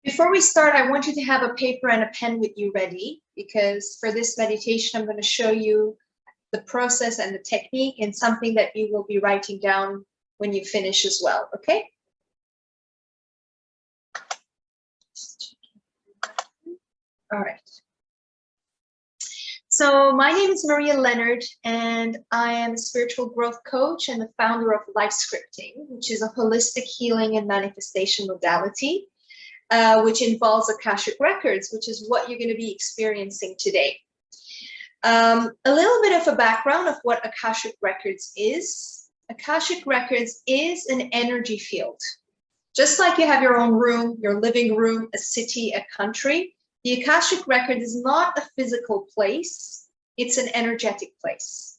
Before we start, I want you to have a paper and a pen with you ready, because for this meditation, I'm going to show you the process and the technique and something that you will be writing down when you finish as well, okay? All right. So my name is Maria Leonard, and I am a spiritual growth coach and the founder of Life Scripting, which is a holistic healing and manifestation modality, which involves Akashic Records, which is what you're going to be experiencing today. A little bit of a background of what Akashic Records is. Akashic Records is an energy field. Just like you have your own room, your living room, a city, a country, the Akashic Record is not a physical place, it's an energetic place.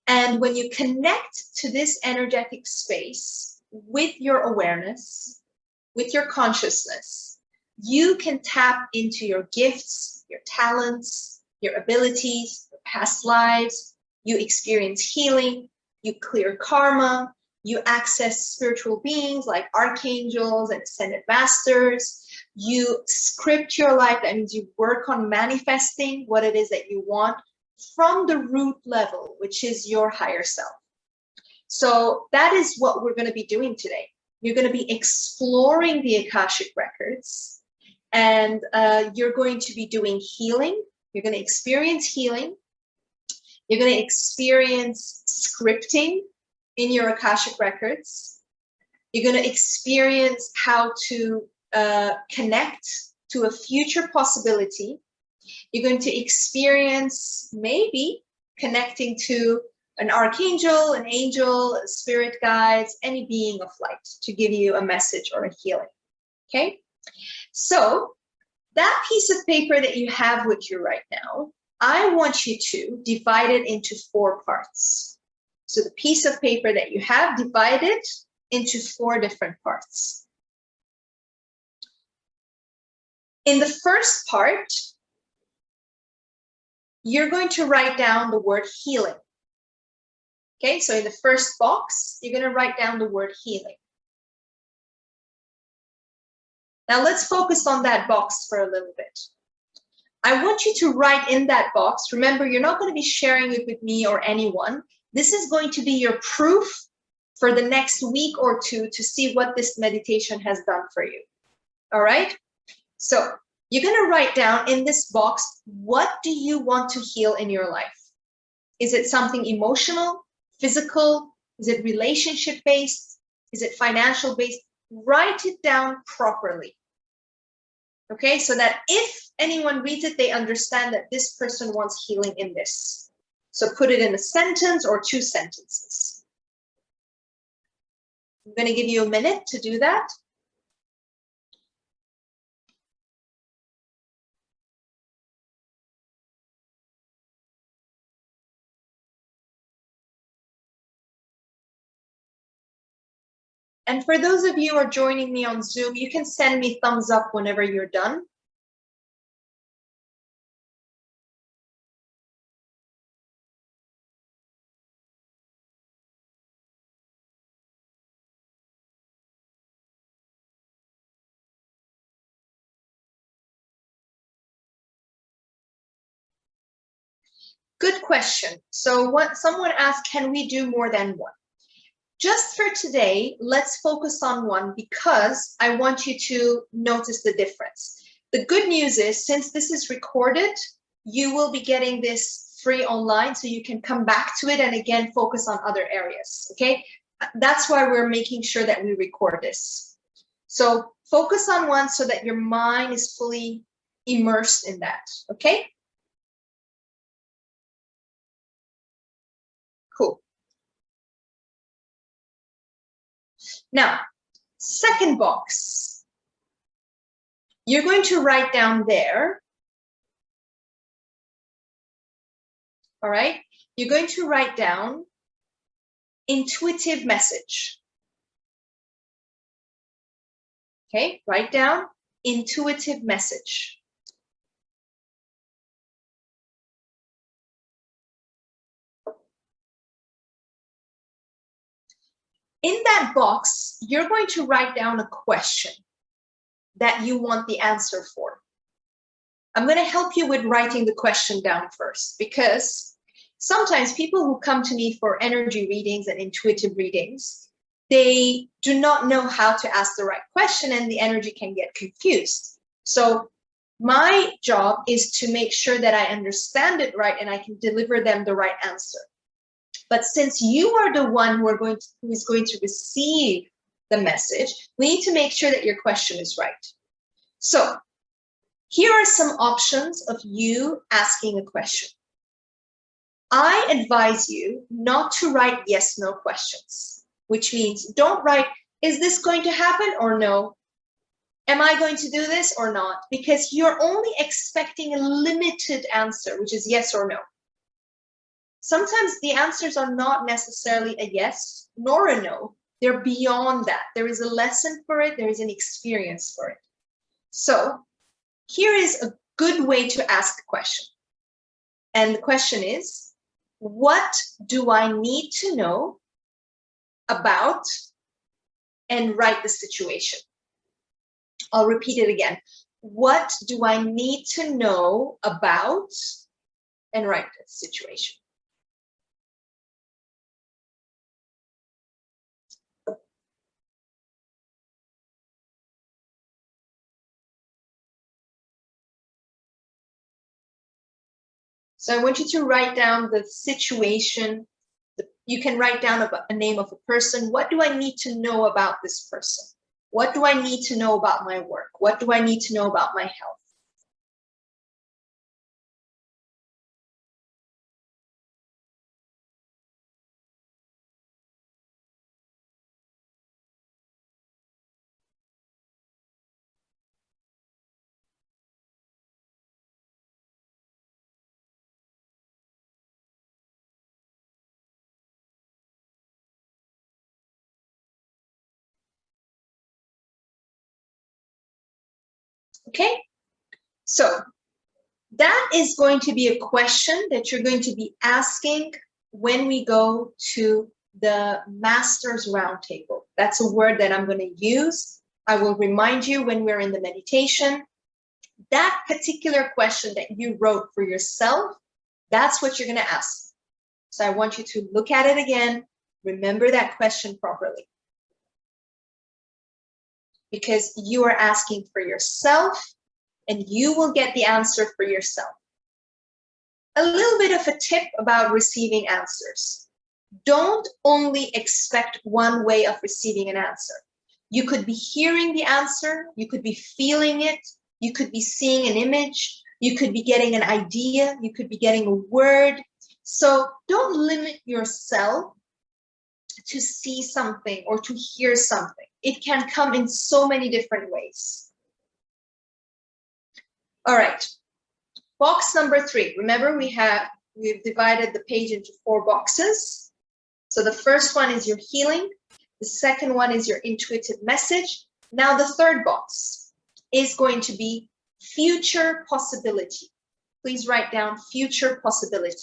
And when you connect to this energetic space with your awareness, with your consciousness, you can tap into your gifts, your talents, your abilities, your past lives, you experience healing, you clear karma, you access spiritual beings like archangels and ascended masters. You script your life, that means you work on manifesting what it is that you want from the root level, which is your higher self. So that is what we're going to be doing today. You're going to be exploring the Akashic Records, and you're going to be doing healing. You're going to experience healing. You're going to experience scripting in your Akashic Records. You're going to experience how to connect to a future possibility. You're going to experience maybe connecting to an archangel, an angel, spirit guides, any being of light to give you a message or a healing. Okay, so that piece of paper that you have with you right now, I want you to divide it into 4 parts. So the piece of paper that you have, divide it into 4 different parts. In the first part, you're going to write down the word healing. Okay, so in the first box, you're going to write down the word healing. Now let's focus on that box for a little bit. I want you to write in that box. Remember, you're not going to be sharing it with me or anyone. This is going to be your proof for the next week or 2 to see what this meditation has done for you. All right? So you're going to write down in this box, what do you want to heal in your life? Is it something emotional, physical? Is it relationship-based? Is it financial-based? Write it down properly. Okay, so that if anyone reads it, they understand that this person wants healing in this. So put it in a sentence or 2 sentences. I'm going to give you a minute to do that. And for those of you who are joining me on Zoom, you can send me thumbs up whenever you're done. Good question. So someone asked, can we do more than 1? Just for today, let's focus on 1 because I want you to notice the difference. The good news is, since this is recorded, you will be getting this free online, so you can come back to it and again focus on other areas, okay? That's why we're making sure that we record this. So focus on 1 so that your mind is fully immersed in that, okay? Cool. Now, second box, you're going to write down there. All right, you're going to write down intuitive message. Okay, write down intuitive message. In that box, you're going to write down a question that you want the answer for. I'm going to help you with writing the question down first, because sometimes people who come to me for energy readings and intuitive readings, they do not know how to ask the right question and the energy can get confused. So my job is to make sure that I understand it right and I can deliver them the right answer. But since you are the one who is going to receive the message, we need to make sure that your question is right. So here are some options of you asking a question. I advise you not to write yes/no questions, which means don't write, is this going to happen or no? Am I going to do this or not? Because you're only expecting a limited answer, which is yes or no. Sometimes the answers are not necessarily a yes nor a no. They're beyond that. There is a lesson for it. There is an experience for it. So here is a good way to ask a question. And the question is, what do I need to know about, and write the situation? I'll repeat it again. What do I need to know about, and write the situation? So I want you to write down the situation. You can write down a name of a person. What do I need to know about this person? What do I need to know about my work? What do I need to know about my health? Okay, so that is going to be a question that you're going to be asking when we go to the Master's Roundtable. That's a word that I'm going to use. I will remind you when we're in the meditation. That particular question that you wrote for yourself, that's what you're going to ask. So I want you to look at it again. Remember that question properly. Because you are asking for yourself, and you will get the answer for yourself. A little bit of a tip about receiving answers. Don't only expect one way of receiving an answer. You could be hearing the answer, you could be feeling it, you could be seeing an image, you could be getting an idea, you could be getting a word. So don't limit yourself to see something or to hear something. It can come in so many different ways. All right, box number 3. Remember, we've divided the page into 4 boxes. So the first one is your healing. The second one is your intuitive message. Now the third box is going to be future possibility. Please write down future possibility.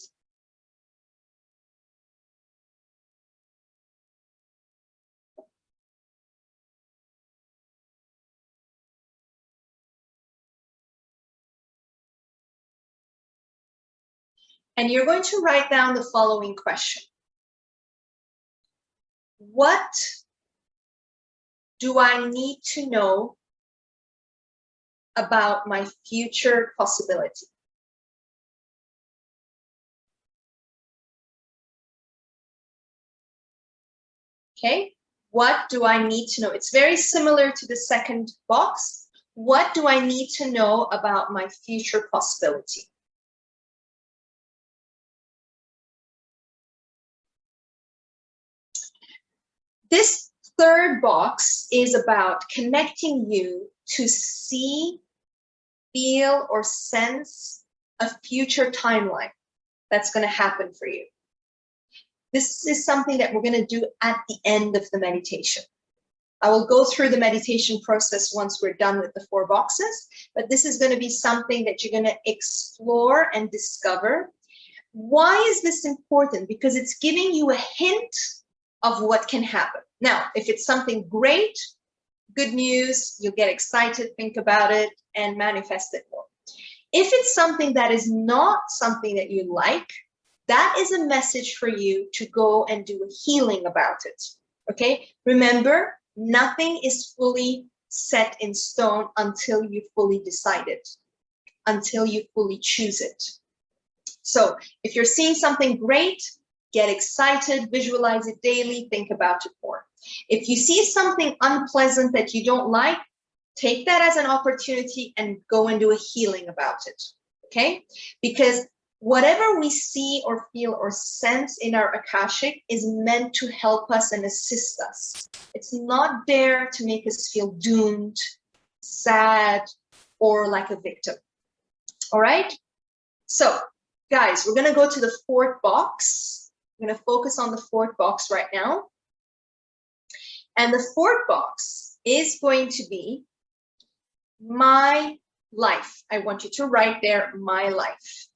And you're going to write down the following question. What do I need to know about my future possibility? Okay, what do I need to know? It's very similar to the second box. What do I need to know about my future possibility? This third box is about connecting you to see, feel, or sense a future timeline that's going to happen for you. This is something that we're going to do at the end of the meditation. I will go through the meditation process once we're done with the 4 boxes, but this is going to be something that you're going to explore and discover. Why is this important? Because it's giving you a hint of what can happen. Now, if it's something great, good news, you'll get excited, think about it, and manifest it more. If it's something that is not something that you like, that is a message for you to go and do a healing about it. Okay? Remember, nothing is fully set in stone until you fully decide it, until you fully choose it. So if you're seeing something great, get excited, visualize it daily, think about it more. If you see something unpleasant that you don't like, take that as an opportunity and go and do a healing about it, okay? Because whatever we see or feel or sense in our Akashic is meant to help us and assist us. It's not there to make us feel doomed, sad, or like a victim, all right? So, guys, we're gonna go to the fourth box. I'm gonna focus on the fourth box right now. And the fourth box is going to be my life. I want you to write there, my life.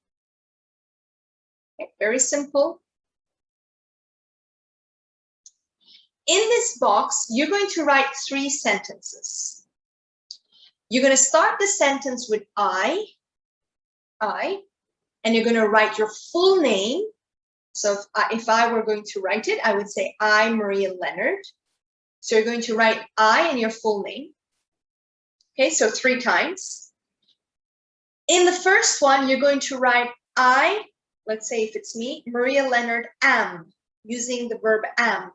Okay, very simple. In this box, you're going to write 3 sentences. You're going to start the sentence with I, and you're going to write your full name. So if I were going to write it, I would say I, Maria Leonard. So you're going to write I and your full name. Okay, so 3 times. In the first one, you're going to write I, let's say if it's me, Maria Leonard am, using the verb am.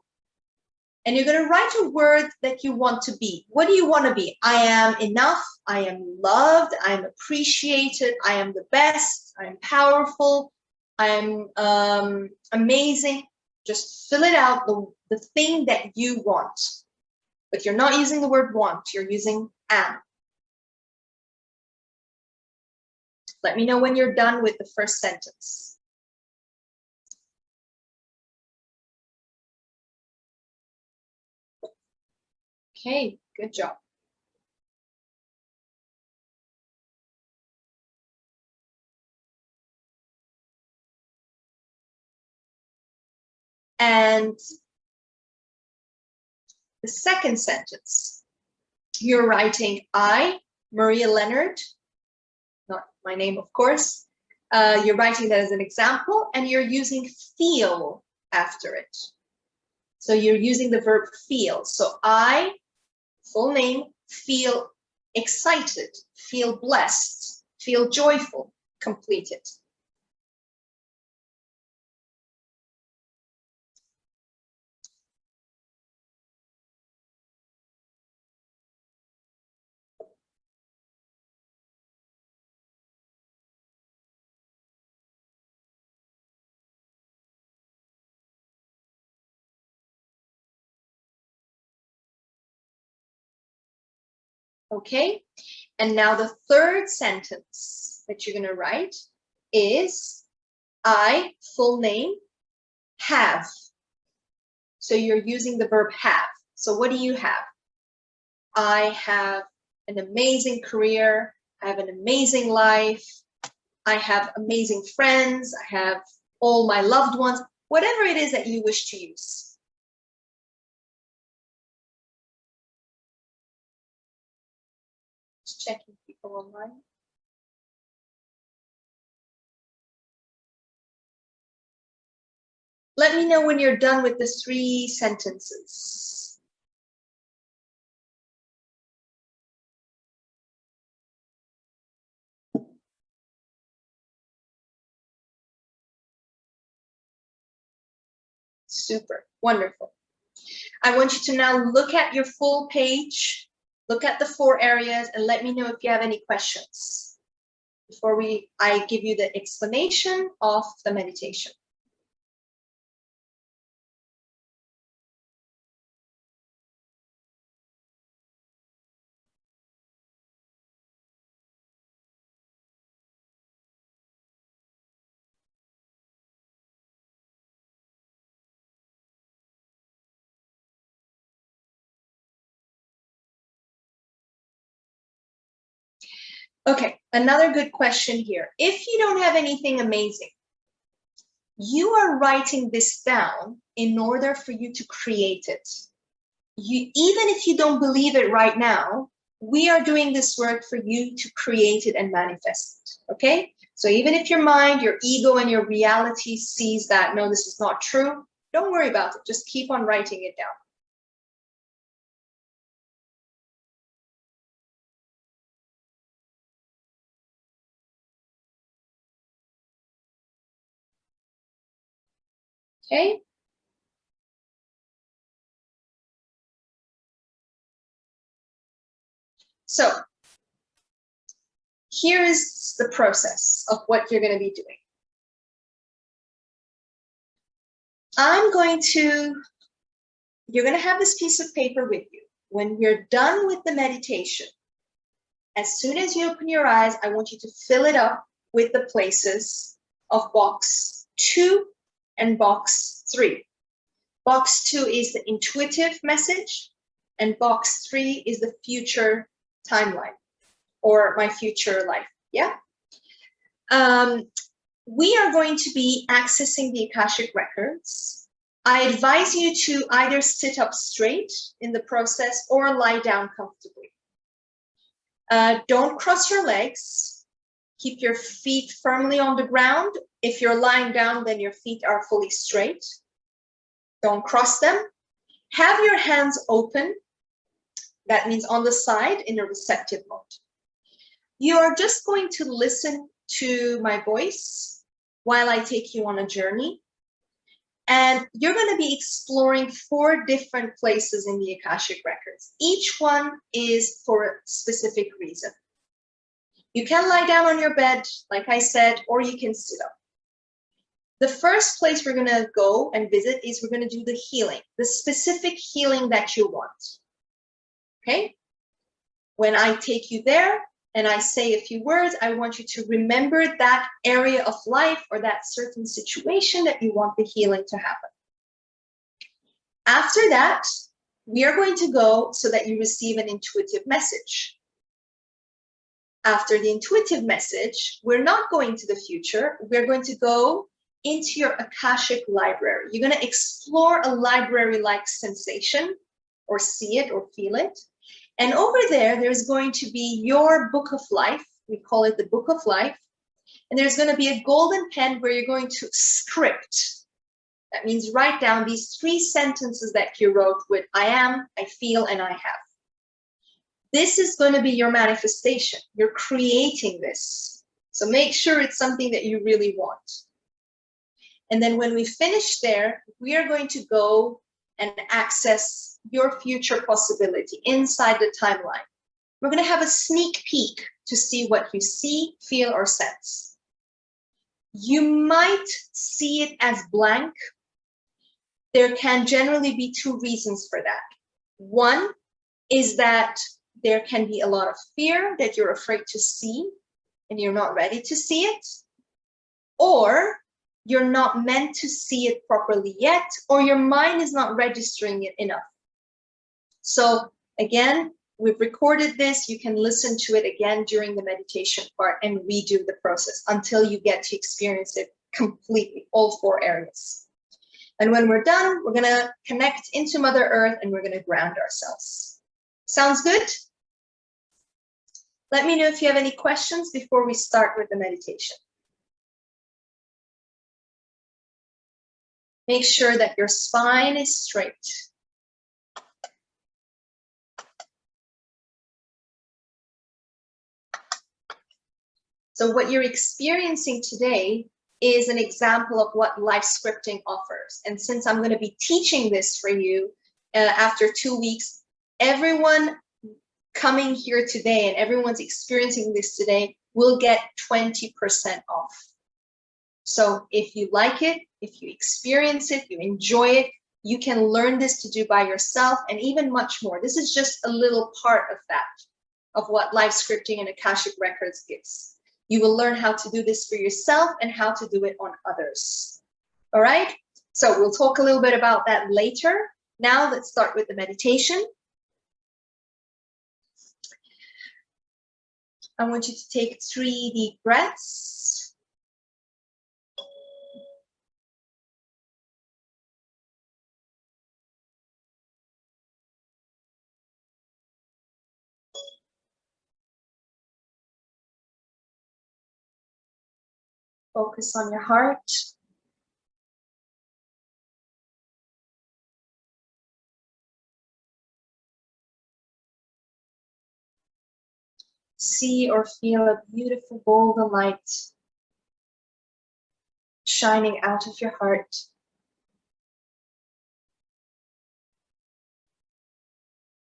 And you're going to write a word that you want to be. What do you want to be? I am enough. I am loved. I am appreciated. I am the best. I am powerful. I am amazing. Just fill it out, the thing that you want. But you're not using the word want. You're using am. Let me know when you're done with the first sentence. Okay, good job. And the second sentence, you're writing I, Maria Leonard, not my name, of course. You're writing that as an example, and you're using feel after it. So you're using the verb feel. So I, full name, feel excited, feel blessed, feel joyful, complete it. Okay, and now the third sentence that you're going to write is I, full name, have. So you're using the verb have. So what do you have? I have an amazing career. I have an amazing life. I have amazing friends. I have all my loved ones, whatever it is that you wish to use. Just checking people online. Let me know when you're done with the 3 sentences. Super, wonderful. I want you to now look at your full page, look at the 4 areas, and let me know if you have any questions before I give you the explanation of the meditation. Okay, another good question here. If you don't have anything amazing, you are writing this down in order for you to create it. even if you don't believe it right now, we are doing this work for you to create it and manifest it, okay? So even if your mind, your ego, and your reality sees that, no, this is not true, don't worry about it. Just keep on writing it down. Okay? So here is the process of what you're going to be doing. You're going to have this piece of paper with you. When you're done with the meditation, as soon as you open your eyes, I want you to fill it up with the places of box 2 and box 3. Box 2 is the intuitive message, and box 3 is the future timeline, or my future life. Yeah. We are going to be accessing the Akashic Records. I advise you to either sit up straight in the process or lie down comfortably. Don't cross your legs. Keep your feet firmly on the ground. If you're lying down, then your feet are fully straight. Don't cross them. Have your hands open. That means on the side in a receptive mode. You are just going to listen to my voice while I take you on a journey. And you're going to be exploring 4 different places in the Akashic Records. Each one is for a specific reason. You can lie down on your bed, like I said, or you can sit up. The first place we're going to go and visit is we're going to do the healing, the specific healing that you want. Okay? When I take you there and I say a few words, I want you to remember that area of life or that certain situation that you want the healing to happen. After that, we are going to go so that you receive an intuitive message. After the intuitive message, we're not going to the future. We're going to go into your Akashic library. You're going to explore a library-like sensation, or see it or feel it. And over there, there's going to be your book of life. We call it the book of life. And there's going to be a golden pen where you're going to script. That means write down these 3 sentences that you wrote with I am, I feel, and I have. This is going to be your manifestation. You're creating this. So make sure it's something that you really want. And then when we finish there, we are going to go and access your future possibility inside the timeline. We're going to have a sneak peek to see what you see, feel, or sense. You might see it as blank. There can generally be 2 reasons for that. One is that there can be a lot of fear that you're afraid to see and you're not ready to see it, or you're not meant to see it properly yet, or your mind is not registering it enough. So again, we've recorded this. You can listen to it again during the meditation part and redo the process until you get to experience it completely, all 4 areas. And when we're done, we're going to connect into Mother Earth and we're going to ground ourselves. Sounds good? Let me know if you have any questions before we start with the meditation. Make sure that your spine is straight. So what you're experiencing today is an example of what Life Scripting offers. And since I'm going to be teaching this for you after 2 weeks, everyone coming here today and everyone's experiencing this today will get 20% off. So if you like it, if you experience it, you enjoy it, you can learn this to do by yourself and even much more. This is just a little part of that, of what Life Scripting and Akashic Records gives. You will learn how to do this for yourself and how to do it on others. All right? So we'll talk a little bit about that later. Now let's start with the meditation. I want you to take 3 deep breaths. Focus on your heart. See or feel a beautiful golden light shining out of your heart.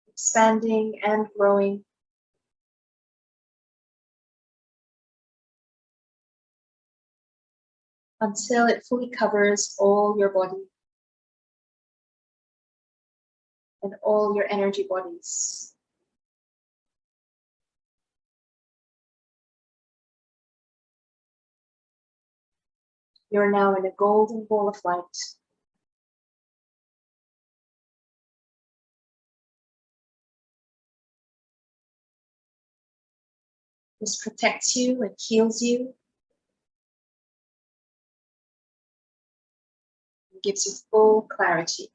Expanding and growing until it fully covers all your body and all your energy bodies. You're now in a golden ball of light. This protects you and heals you. And gives you full clarity.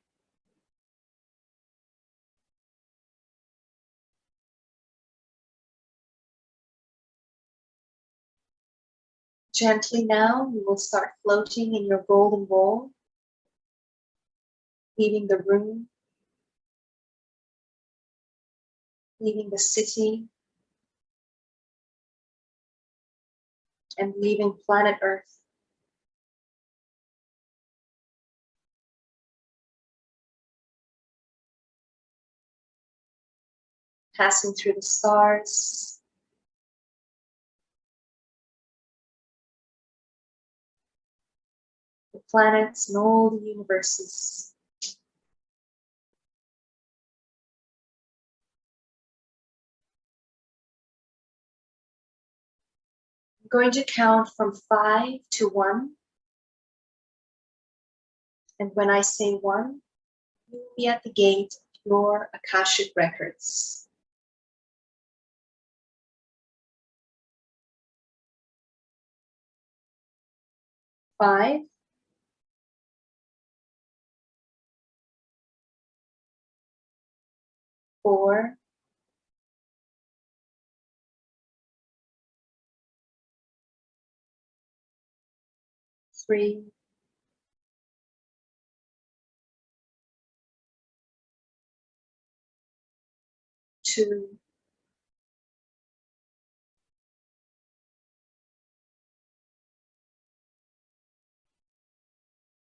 Gently now, you will start floating in your golden ball, leaving the room, leaving the city, and leaving planet Earth. Passing through the stars, the planets, and all the universes. I'm going to count from 5 to 1. And when I say 1, you will be at the gate of your Akashic Records. 5, 4, 3, 2,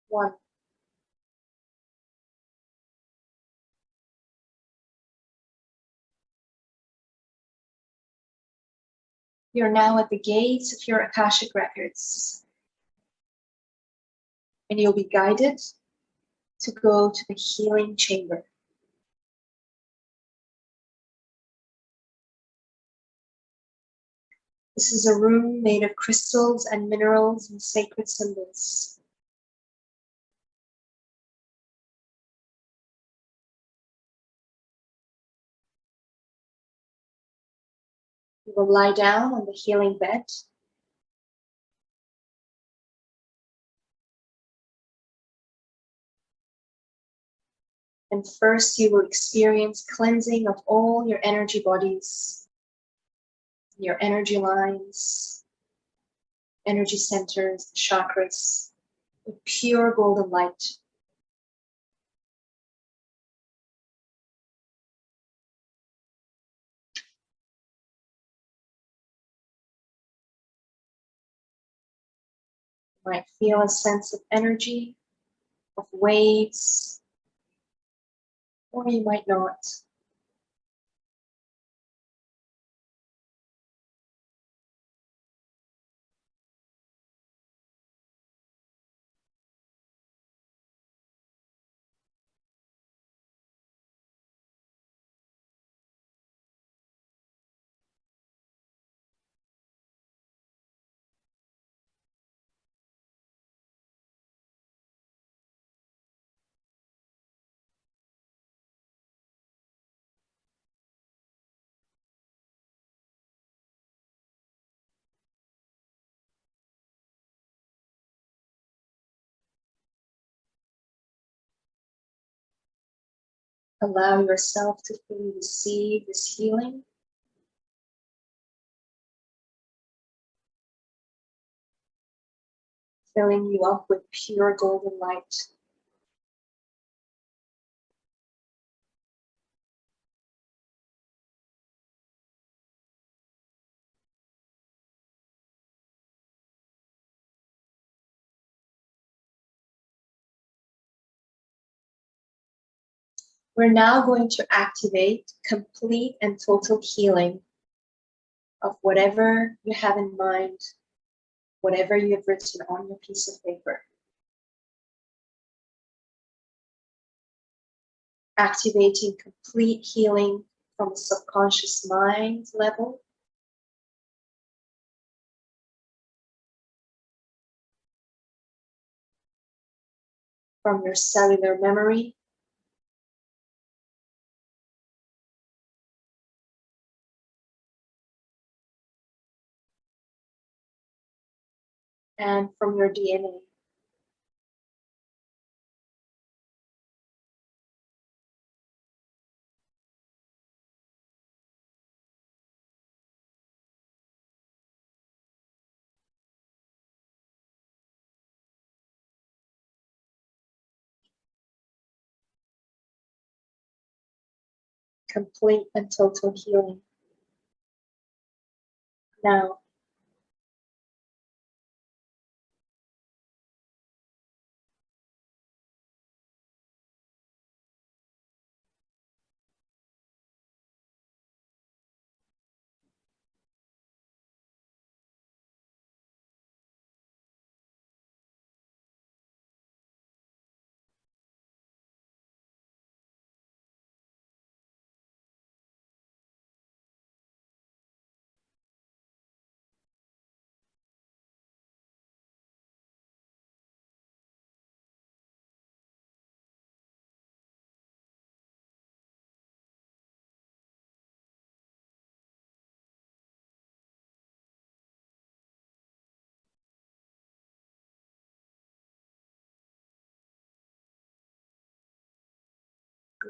1. You're now at the gates of your Akashic Records, and you'll be guided to go to the healing chamber. This is a room made of crystals and minerals and sacred symbols. You will lie down on the healing bed. And first you will experience cleansing of all your energy bodies, your energy lines, energy centers, chakras, with pure golden light. You might feel a sense of energy, of waves, or you might not. Allow yourself to fully receive this healing. filling you up with pure golden light. We're now going to activate complete and total healing of whatever you have in mind, whatever you have written on your piece of paper. Activating complete healing from the subconscious mind level, from your cellular memory, and from your DNA. Complete and total healing. Now,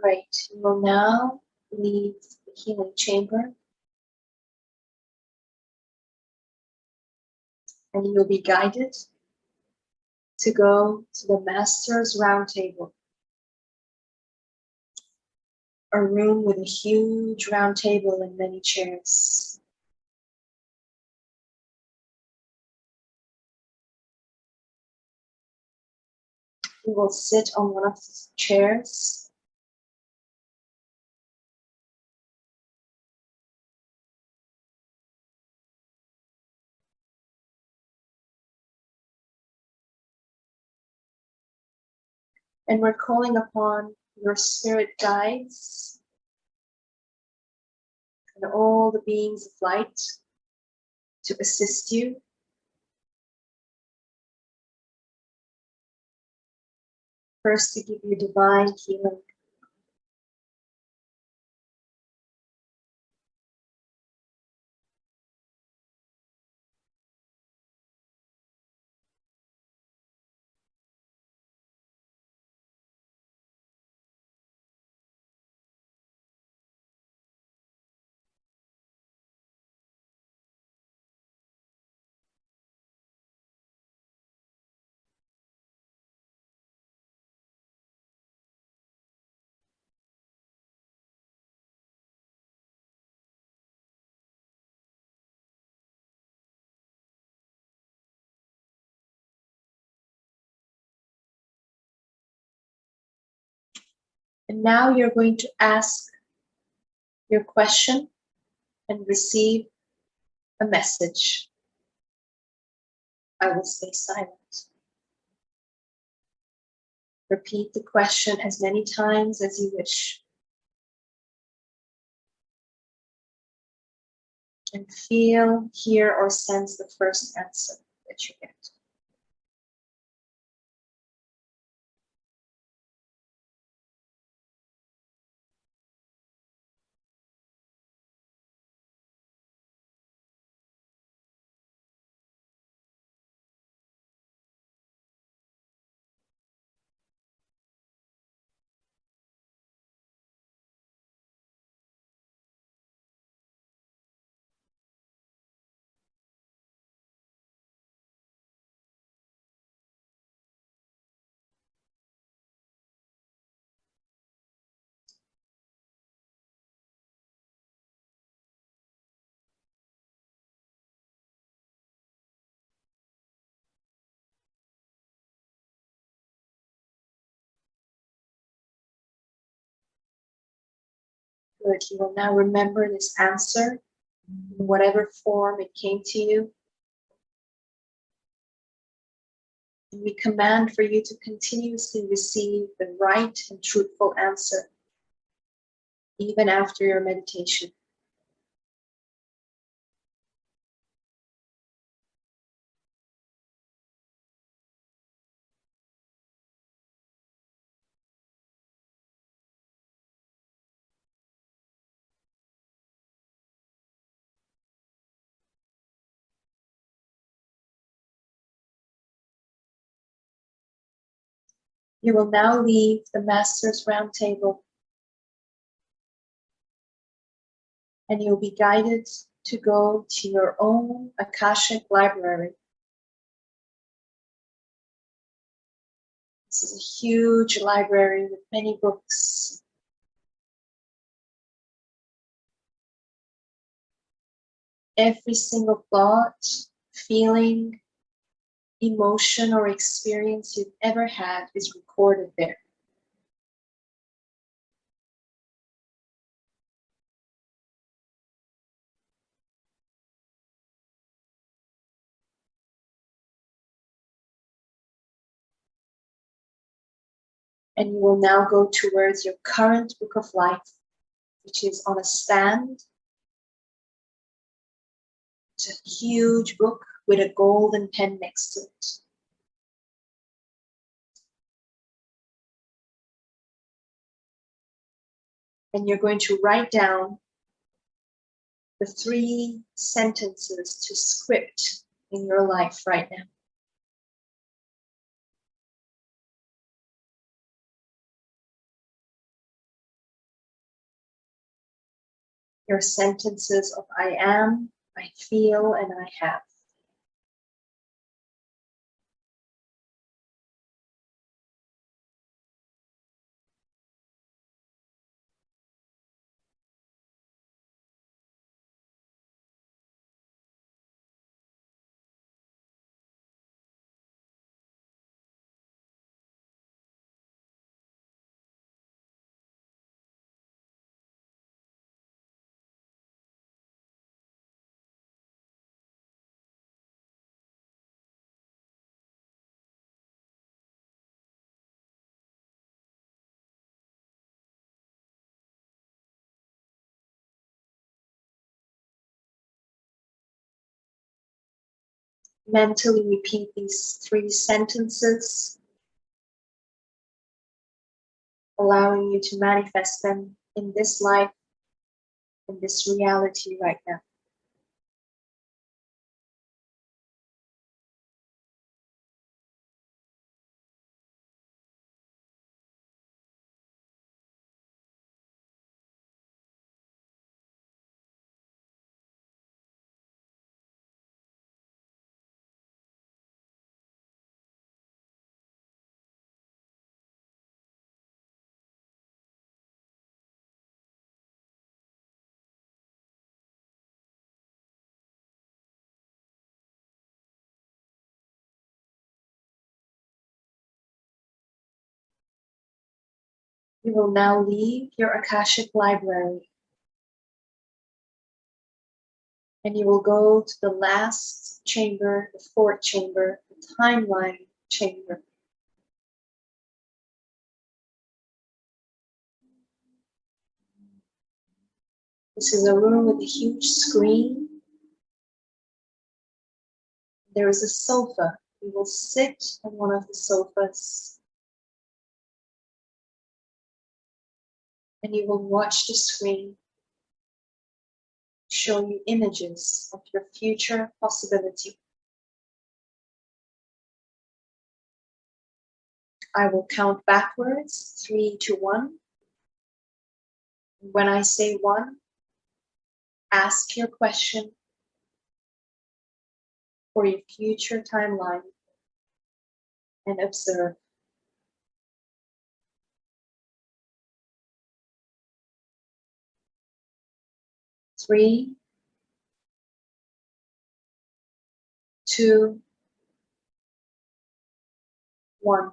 great. You will now leave the healing chamber, and you will be guided to go to the Master's Round Table, a room with a huge round table and many chairs. You will sit on one of the chairs, and we're calling upon your spirit guides and all the beings of light to assist you. First, to give you divine healing. And now you're going to ask your question and receive a message. I will stay silent. Repeat the question as many times as you wish. And feel, hear, or sense the first answer that you get. Good. You will now remember this answer in whatever form it came to you. And we command for you to continuously receive the right and truthful answer, even after your meditation. You will now leave the Master's Round Table, and you'll be guided to go to your own Akashic library. This is a huge library with many books. Every single thought, feeling, emotion, or experience you've ever had is recorded there. And you will now go towards your current book of life, which is on a stand. It's a huge book with a golden pen next to it. And you're going to write down the 3 sentences to script in your life right now. Your sentences of I am, I feel, and I have. Mentally repeat these 3 sentences, allowing you to manifest them in this life, in this reality right now. You will now leave your Akashic library, and you will go to the last chamber, the 4th chamber, the timeline chamber. This is a room with a huge screen. There is a sofa. You will sit on one of the sofas, and you will watch the screen show you images of your future possibility. I will count backwards, 3 to 1. When I say 1, ask your question for your future timeline and observe. 3, 2, 1.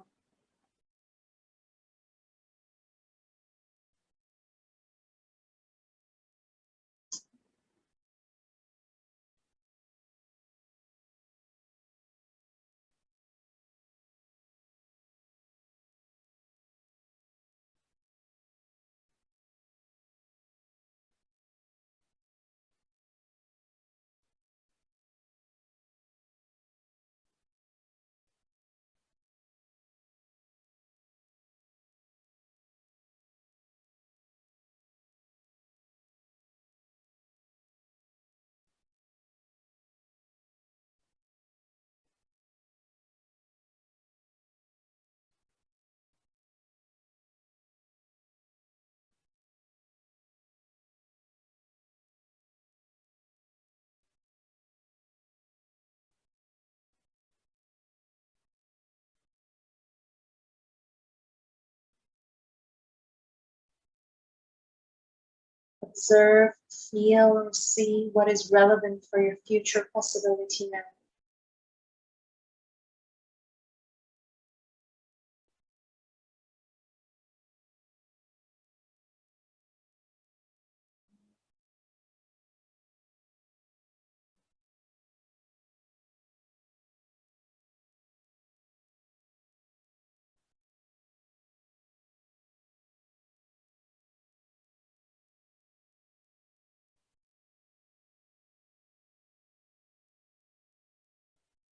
Observe, feel, or see what is relevant for your future possibility now.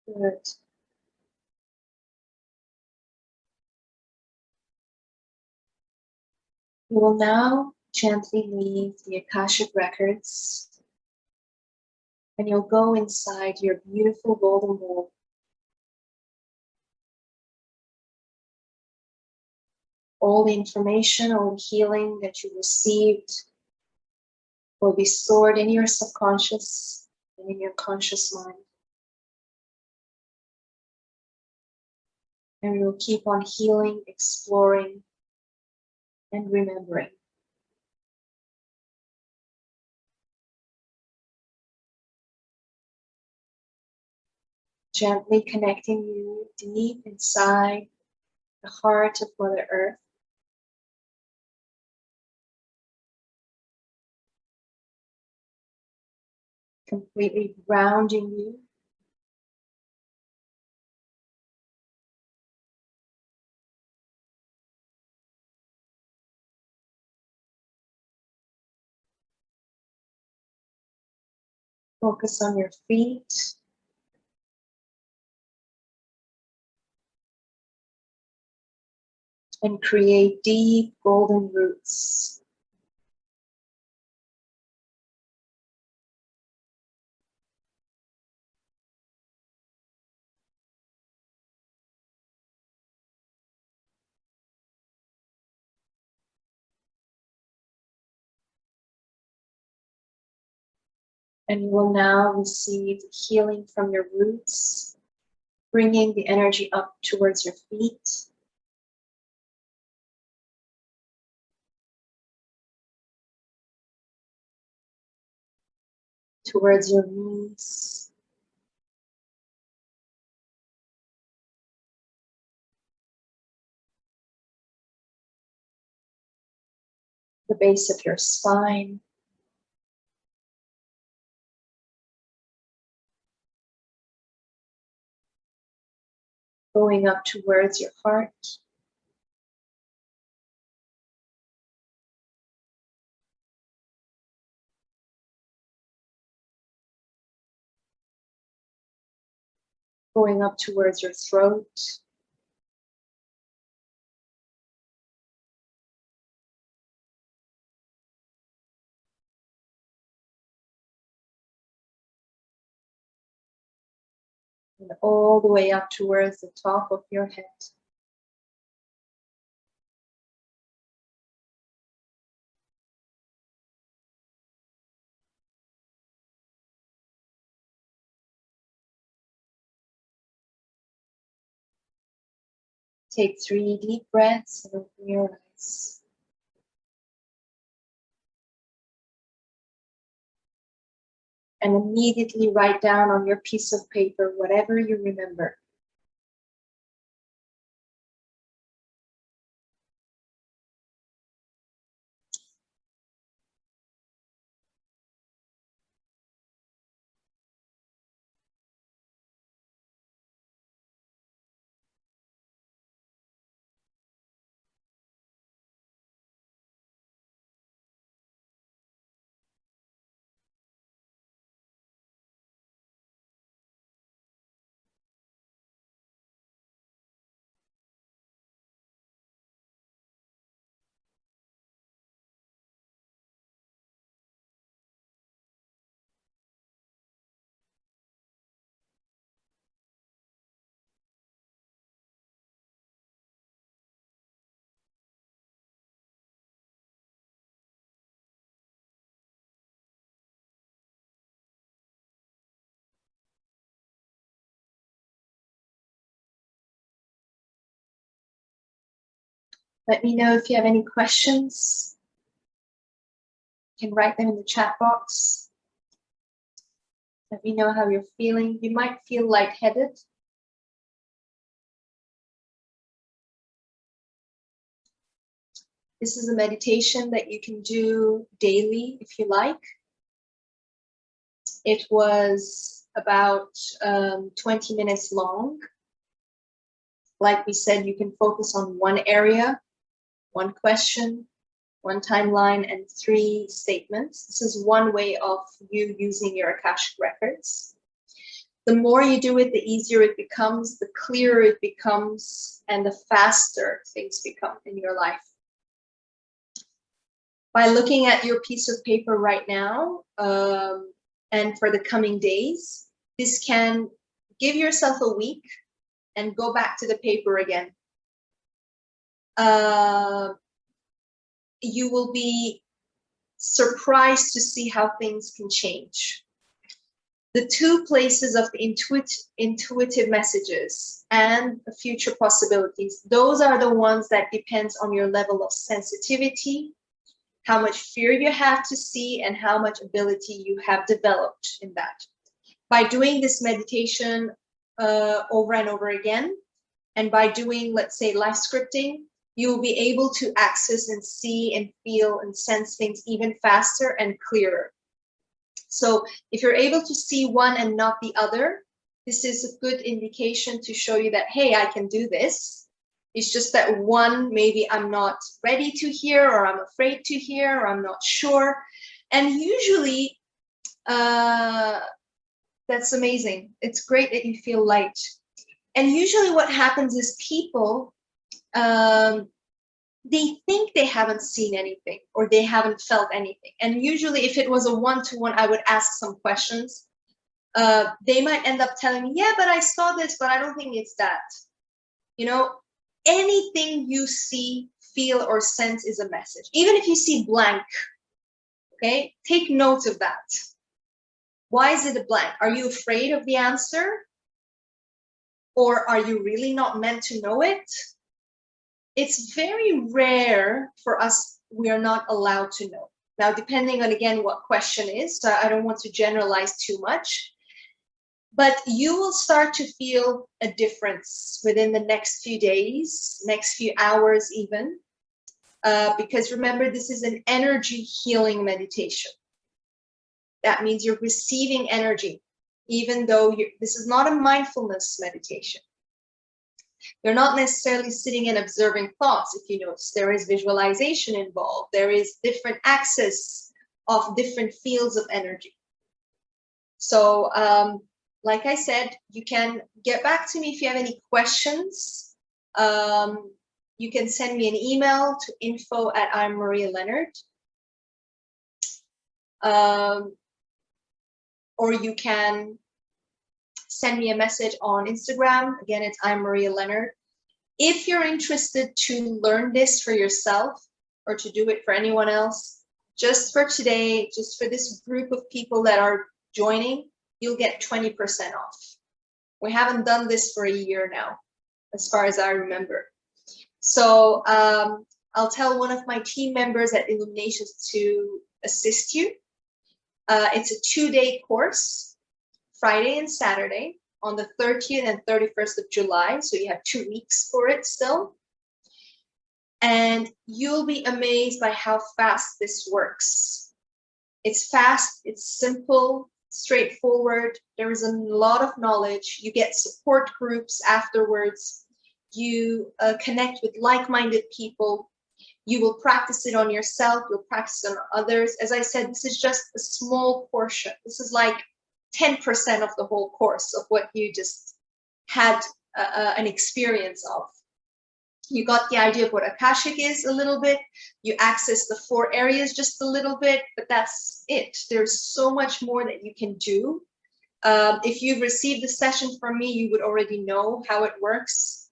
Good. You will now gently leave the Akashic Records and you'll go inside your beautiful golden bowl. All the information, all the healing that you received will be stored in your subconscious and in your conscious mind. And you'll keep on healing, exploring, and remembering. Gently connecting you deep inside the heart of Mother Earth. Completely grounding you. Focus on your feet. And create deep golden roots. And you will now receive healing from your roots, bringing the energy up towards your feet. Towards your knees. The base of your spine. Going up towards your heart. Going up towards your throat. And all the way up towards the top of your head. Take 3 deep breaths and open your eyes. And immediately write down on your piece of paper whatever you remember. Let me know if you have any questions. You can write them in the chat box. Let me know how you're feeling. You might feel lightheaded. This is a meditation that you can do daily if you like. It was about 20 minutes long. Like we said, you can focus on one area, one question, one timeline, and 3 statements. This is one way of you using your Akashic Records. The more you do it, the easier it becomes, the clearer it becomes, and the faster things become in your life. By looking at your piece of paper right now, and for the coming days, this can give yourself a week and go back to the paper again. You will be surprised to see how things can change. The 2 places of the intuitive messages and the future possibilities, those are the ones that depends on your level of sensitivity, how much fear you have to see, and how much ability you have developed in that. By doing this meditation over and over again, and by doing, let's say, life scripting, you will be able to access and see and feel and sense things even faster and clearer. So if you're able to see one and not the other, this is a good indication to show you that, hey, I can do this. It's just that one, maybe I'm not ready to hear, or I'm afraid to hear, or I'm not sure. And usually, that's amazing. It's great that you feel light. And usually what happens is people, they think they haven't seen anything or they haven't felt anything. And usually if it was a one-to-one, I would ask some questions. They might end up telling me, yeah, but I saw this, but I don't think it's that. You know, anything you see, feel, or sense is a message. Even if you see blank, okay, take note of that. Why is it a blank? Are you afraid of the answer? Or are you really not meant to know it? It's very rare for us, we are not allowed to know. Now, depending on, again, what question is, so I don't want to generalize too much, but you will start to feel a difference within the next few days, next few hours even, because remember, this is an energy healing meditation. That means you're receiving energy, even though this is not a mindfulness meditation. You're not necessarily sitting and observing thoughts. If you notice, there is visualization involved. There is different access of different fields of energy. So, like I said, you can get back to me if you have any questions. You can send me an email to info@I'mMariaLeonard. Or you can send me a message on Instagram. Again, it's I'm Maria Leonard. If you're interested to learn this for yourself or to do it for anyone else, just for today, just for this group of people that are joining, you'll get 20% off. We haven't done this for a year now, as far as I remember. So I'll tell one of my team members at Illuminations to assist you. It's a 2-day course, Friday and Saturday, on the 30th and 31st of July. So you have 2 weeks for it still. And you'll be amazed by how fast this works. It's fast, it's simple, straightforward. There is a lot of knowledge. You get support groups afterwards. You connect with like-minded people. You will practice it on yourself. You'll practice it on others. As I said, this is just a small portion. This is like 10% of the whole course of what you just had an experience of. You got the idea of what Akashic is a little bit. You access the 4 areas just a little bit, but that's it. There's so much more that you can do. If you've received the session from me, you would already know how it works.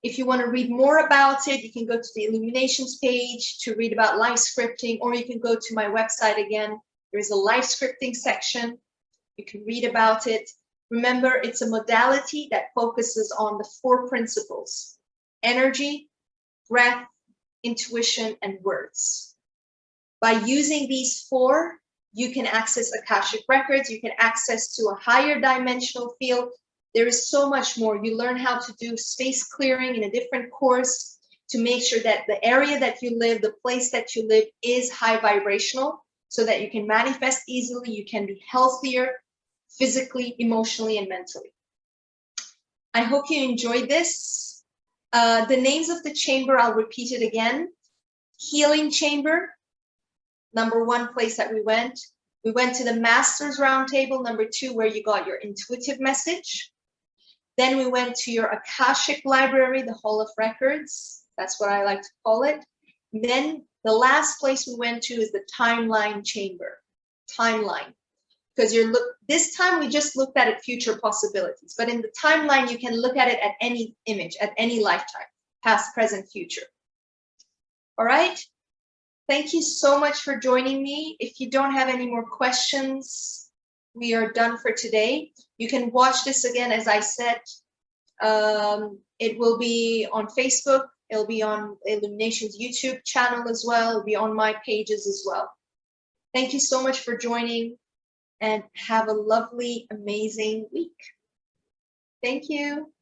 If you want to read more about it, you can go to the Illuminations page to read about life scripting, or you can go to my website again. There is a life scripting section. You can read about it. Remember, it's a modality that focuses on the 4 principles: energy, breath, intuition, and words. By using these 4, you can access Akashic Records, you can access to a higher dimensional field. There is so much more. You learn how to do space clearing in a different course to make sure that the area that you live, the place that you live is high vibrational so that you can manifest easily, you can be healthier physically, emotionally, and mentally. I hope you enjoyed this. The names of the chamber, I'll repeat it again. Healing Chamber, number 1 place that we went. We went to the Masters Roundtable, number 2, where you got your intuitive message. Then we went to your Akashic Library, the Hall of Records. That's what I like to call it. Then the last place we went to is the Timeline Chamber. Timeline. Because this time we just looked at future possibilities. But in the timeline, you can look at it at any image, at any lifetime, past, present, future. All right? Thank you so much for joining me. If you don't have any more questions, we are done for today. You can watch this again, as I said. It will be on Facebook. It'll be on Illuminations YouTube channel as well. It'll be on my pages as well. Thank you so much for joining, and have a lovely, amazing week. Thank you.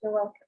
You're welcome.